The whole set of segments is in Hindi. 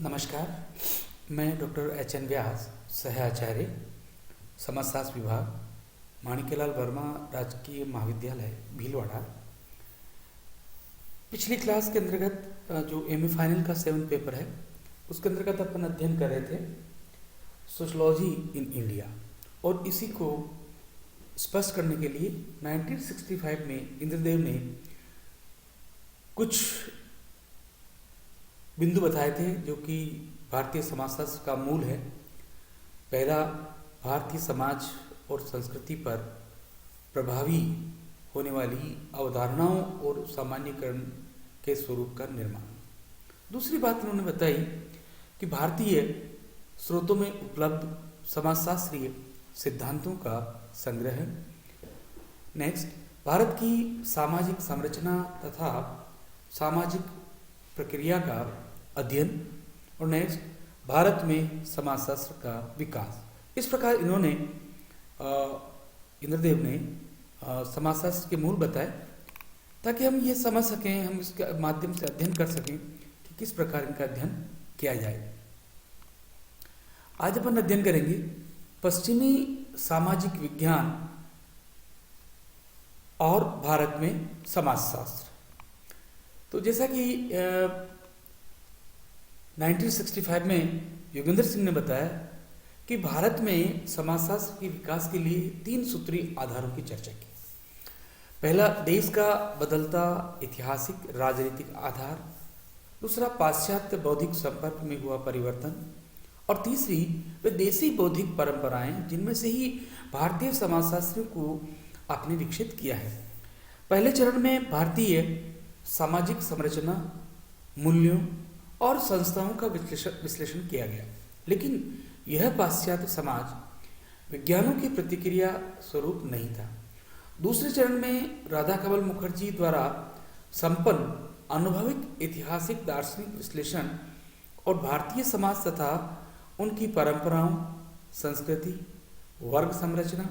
नमस्कार। मैं डॉक्टर एच.एन. व्यास, सह आचार्य समाजशास्त्र विभाग, माणिक्यलाल वर्मा राजकीय महाविद्यालय भीलवाड़ा। पिछली क्लास के अंतर्गत जो एमए फाइनल का 7 पेपर है उसके अंतर्गत अपन अध्ययन कर रहे थे सोशलॉजी इन इंडिया, और इसी को स्पष्ट करने के लिए 1965 में इंद्रदेव ने कुछ बिंदु बताए थे जो कि भारतीय समाजशास्त्र का मूल है। पहला, भारतीय समाज और संस्कृति पर प्रभावी होने वाली अवधारणाओं और सामान्यीकरण के स्वरूप का निर्माण। दूसरी बात उन्होंने बताई कि भारतीय स्रोतों में उपलब्ध समाजशास्त्रीय सिद्धांतों का संग्रह। नेक्स्ट, भारत की सामाजिक संरचना तथा सामाजिक प्रक्रिया का अध्ययन। और नेक्स्ट, भारत में समाजशास्त्र का विकास। इस प्रकार इन्होंने इंद्रदेव ने समाजशास्त्र के मूल बताए ताकि हम ये समझ सकें, हम इसके माध्यम से अध्ययन कर सकें कि किस प्रकार इनका अध्ययन किया जाए। आज अपन अध्ययन करेंगे पश्चिमी सामाजिक विज्ञान और भारत में समाजशास्त्र। तो जैसा कि 1965 में योगेंद्र सिंह ने बताया कि भारत में समाजशास्त्र के विकास के लिए 3 सूत्रीय आधारों की चर्चा की। पहला, देश का बदलता ऐतिहासिक राजनीतिक आधार। दूसरा, पाश्चात्य बौद्धिक संपर्क में हुआ परिवर्तन। और तीसरी, वे देसी बौद्धिक परंपराएं जिनमें से ही भारतीय समाजशास्त्रियों को आपने विकसित किया है। पहले चरण में भारतीय सामाजिक संरचना, मूल्यों और संस्थाओं का विश्लेषण किया गया, लेकिन यह पाश्चात्य समाज विज्ञानों की प्रतिक्रिया स्वरूप नहीं था। दूसरे चरण में राधाकमल मुखर्जी द्वारा संपन्न अनुभविक ऐतिहासिक दार्शनिक विश्लेषण और भारतीय समाज तथा उनकी परंपराओं, संस्कृति, वर्ग संरचना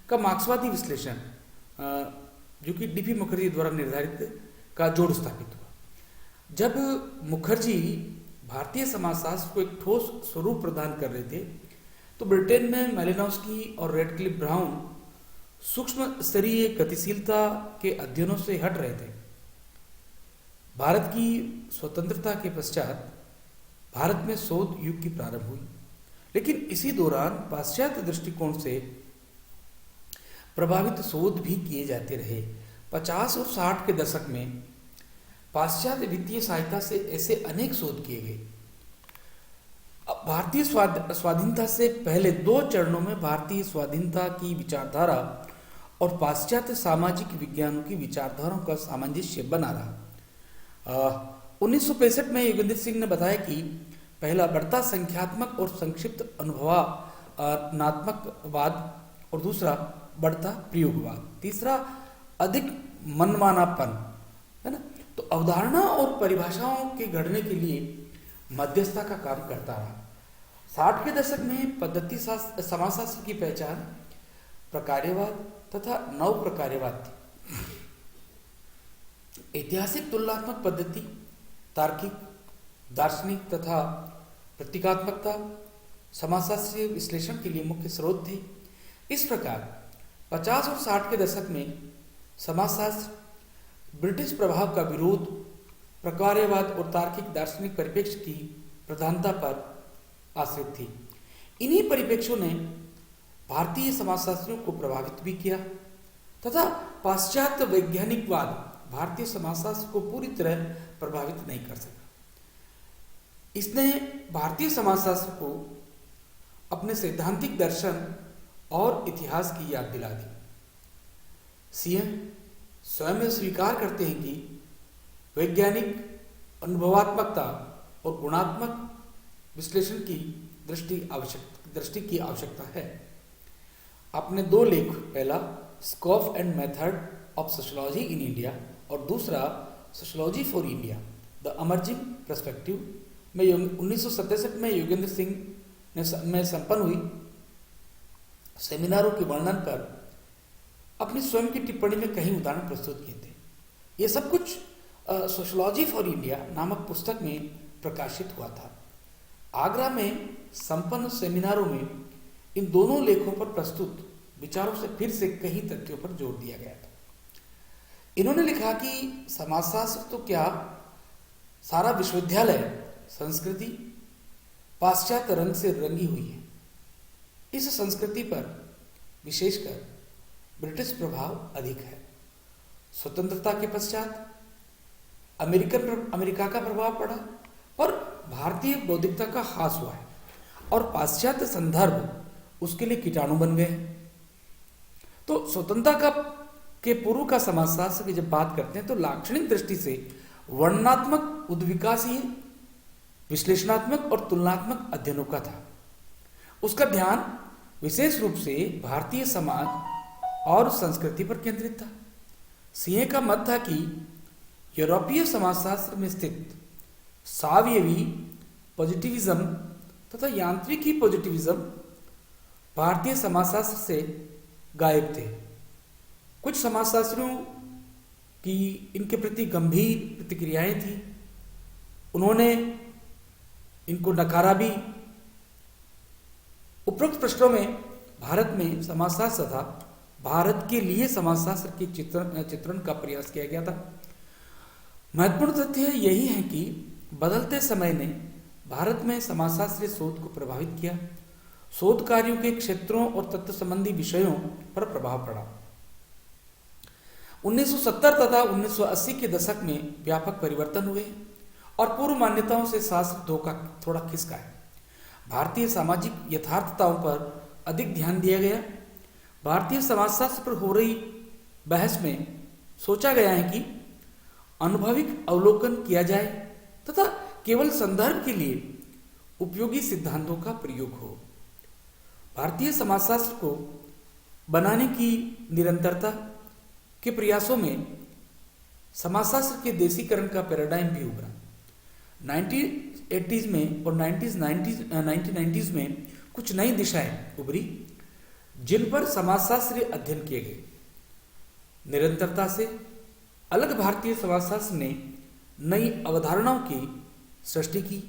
का मार्क्सवादी विश्लेषण, जो कि डीपी मुखर्जी द्वारा निर्धारित का जोड़ स्थापित हुआ। जब मुखर्जी भारतीय समाजशास्त्र को एक ठोस स्वरूप प्रदान कर रहे थे तो ब्रिटेन में मैलिनोव्स्की और रेडक्लिफ ब्राउन सूक्ष्म स्तरीय गतिशीलता के अध्ययनों से हट रहे थे। भारत की स्वतंत्रता के पश्चात भारत में शोध युग की प्रारंभ हुई, लेकिन इसी दौरान पाश्चात्य दृष्टिकोण से प्रभावित शोध भी किए जाते रहे। 50 और 60 के दशक में पाश्चात्य वित्तीय सहायता से ऐसे अनेक शोध किए गए। भारतीय स्वाधीनता से पहले 2 चरणों में भारतीय स्वाधीनता की विचारधारा और पाश्चात्य सामाजिक विज्ञानों की विचारधाराओं का सामंजस्य बना रहा। 1965 में योगेंद्र सिंह ने बताया कि पहला, बढ़ता संख्यात्मक और संक्षिप्त अनुभवात्मकवाद, और दूसरा, बढ़ता प्रयोगवाद। तीसरा, अधिक मनमानापन, है ना। तो अवधारणा और परिभाषाओं के गढ़ने के लिए मध्यस्थता का काम करता रहा। 60 के दशक में पद्धति समाजशास्त्र की पहचान प्रकार्यवाद तथा नव प्रकार्यवाद थी। ऐतिहासिक तुलनात्मक पद्धति, तार्किक, दार्शनिक तथा प्रतीकात्मकता समाजशास्त्रीय विश्लेषण के लिए मुख्य स्रोत थे। इस प्रकार 50 और 60 के दशक में समाजशास्त्र ब्रिटिश प्रभाव का विरोध, प्रकार्यवाद और तार्किक दार्शनिक परिप्रेक्ष्य की प्रधानता पर आश्रित थी। इन्हीं परिप्रेक्ष्यों ने भारतीय समाजशास्त्रियों को प्रभावित भी किया तथा पाश्चात्य वैज्ञानिकवाद भारतीय समाजशास्त्र को पूरी तरह प्रभावित नहीं कर सका। इसने भारतीय समाजशास्त्र को अपने सैद्धांतिक दर्शन और इतिहास की याद दिला दी। सीएम स्वयं स्वीकार करते हैं कि वैज्ञानिक अनुभवात्मकता और गुणात्मक विश्लेषण की दृष्टि की आवश्यकता है। आपने 2 लेख, पहला scope and method of sociology in India और दूसरा sociology for India the emerging perspective में 1967 में योगेंद्र सिंह में संपन्न हुई सेमिनारों के वर्णन पर अपनी स्वयं की टिप्पणी में कई उदाहरण प्रस्तुत किए थे। ये सब कुछ सोशलॉजी फॉर इंडिया नामक पुस्तक में प्रकाशित हुआ था। आगरा में संपन्न सेमिनारों में इन दोनों लेखों पर प्रस्तुत विचारों से फिर से कई तथ्यों पर जोर दिया गया था। इन्होंने लिखा कि समाजशास्त्र तो क्या, सारा विश्वविद्यालय संस्कृति पाश्चात्य रंग से रंगी हुई है। इस संस्कृति पर विशेषकर ब्रिटिश प्रभाव अधिक है। स्वतंत्रता के पश्चात अमेरिका का प्रभाव पड़ा और भारतीय बौद्धिकता का ह्रास हुआ है और पाश्चात्य संदर्भ उसके लिए कीटाणु बन गए हैं। तो स्वतंत्रता के पूर्व का समाजशास्त्र की जब बात करते हैं तो लाक्षणिक दृष्टि से वर्णनात्मक, उद्विकासीय, विश्लेषणात्मक और तुलनात्मक अध्ययनों का था। उसका ध्यान विशेष रूप से भारतीय समाज और संस्कृति पर केंद्रित था। सिंह का मत था कि यूरोपीय समाजशास्त्र में स्थित सावयवी पॉजिटिविज्म तथा यांत्रिकी पॉजिटिविज्म भारतीय समाजशास्त्र से गायब थे। कुछ समाजशास्त्रियों की इनके प्रति गंभीर प्रतिक्रियाएं थी। उन्होंने इनको नकारा भी। उपरोक्त पृष्ठों में भारत में समाजशास्त्र तथा भारत के लिए समाजशास्त्र के चित्रण का प्रयास किया गया था। महत्वपूर्ण तथ्य यही है कि बदलते समय ने भारत में समाजशास्त्रीय शोध को प्रभावित किया। शोध कार्यों के क्षेत्रों और तत्व संबंधी विषयों पर प्रभाव पड़ा। 1970 तथा 1980 के दशक में व्यापक परिवर्तन हुए और पूर्व मान्यताओं से शास्त्र थोड़ा खिसका है। भारतीय सामाजिक यथार्थताओं पर अधिक ध्यान दिया गया। भारतीय समाजशास्त्र पर हो रही बहस में सोचा गया है कि अनुभविक अवलोकन किया जाए तथा केवल संदर्भ के लिए उपयोगी सिद्धांतों का प्रयोग हो। भारतीय समाजशास्त्र को बनाने की निरंतरता के प्रयासों में समाजशास्त्र के देशीकरण का पैराडाइम भी उभरा। 1980s में और 1990s में कुछ नई दिशाएं उभरी जिन पर समाजशास्त्रीय अध्ययन किए गए। निरंतरता से अलग भारतीय समाजशास्त्र ने नई अवधारणाओं की सृष्टि की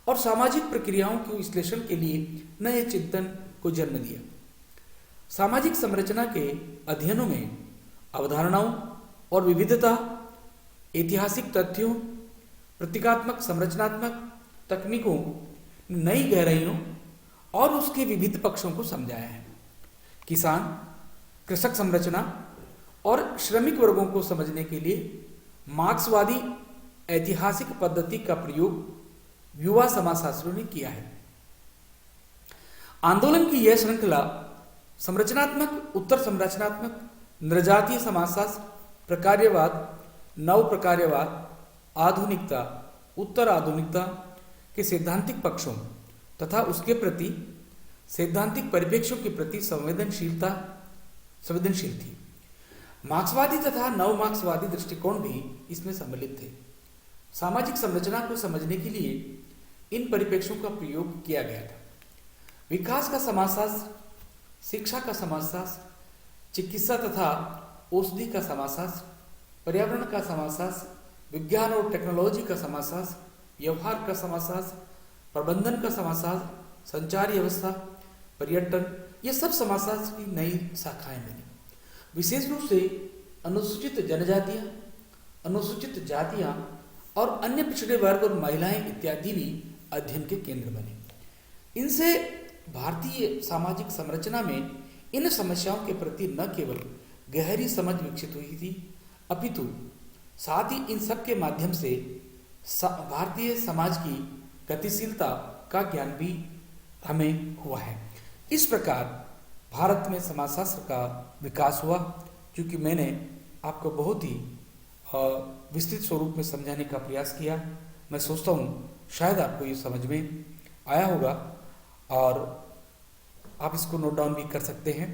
और सामाजिक प्रक्रियाओं के विश्लेषण के लिए नए चिंतन को जन्म दिया। सामाजिक संरचना के अध्ययनों में अवधारणाओं और विविधता, ऐतिहासिक तथ्यों, प्रतीकात्मक संरचनात्मक तकनीकों ने नई गहराइयों और उसके विविध पक्षों को समझाया है। किसान, कृषक संरचना और श्रमिक वर्गों को समझने के लिए मार्क्सवादी ऐतिहासिक पद्धति का प्रयोग युवा समाजशास्त्रियों ने किया है। आंदोलन की यह श्रृंखला संरचनात्मक, उत्तर संरचनात्मक, नृजातीय समाजशास्त्र, प्रकार्यवाद, नव प्रकार्यवाद, आधुनिकता, उत्तर आधुनिकता के सैद्धांतिक पक्षों तथा उसके प्रति सैद्धांतिक परिप्रेक्ष्यों के प्रति संवेदनशील थी। मार्क्सवादी तथा नव मार्क्सवादी दृष्टिकोण भी इसमें सम्मिलित थे। सामाजिक संरचना को समझने के लिए इन परिप्रेक्ष्यों का प्रयोग किया गया था। विकास का समाजशास्त्र, शिक्षा का समाजशास्त्र, चिकित्सा तथा औषधि का समाजशास्त्र, पर्यावरण का समाजशास्त्र, विज्ञान और टेक्नोलॉजी का समाजशास्त्र, व्यवहार का समाजशास्त्र, प्रबंधन का समाजशास्त्र, संचार व्यवस्था, पर्यटन, ये सब समाजशास्त्र की नई शाखाएं बनी। विशेष रूप से अनुसूचित जनजातियां, अनुसूचित जातियां और अन्य पिछड़े वर्ग और महिलाएं इत्यादि भी अध्ययन के केंद्र बने। इनसे भारतीय सामाजिक संरचना में इन समस्याओं के प्रति न केवल गहरी समझ विकसित हुई थी, अपितु साथ ही इन सब के माध्यम से भारतीय समाज की गतिशीलता का ज्ञान भी हमें हुआ है। इस प्रकार भारत में समाजशास्त्र का विकास हुआ। क्योंकि मैंने आपको बहुत ही विस्तृत स्वरूप में समझाने का प्रयास किया, मैं सोचता हूँ शायद आपको ये समझ में आया होगा और आप इसको नोट डाउन भी कर सकते हैं।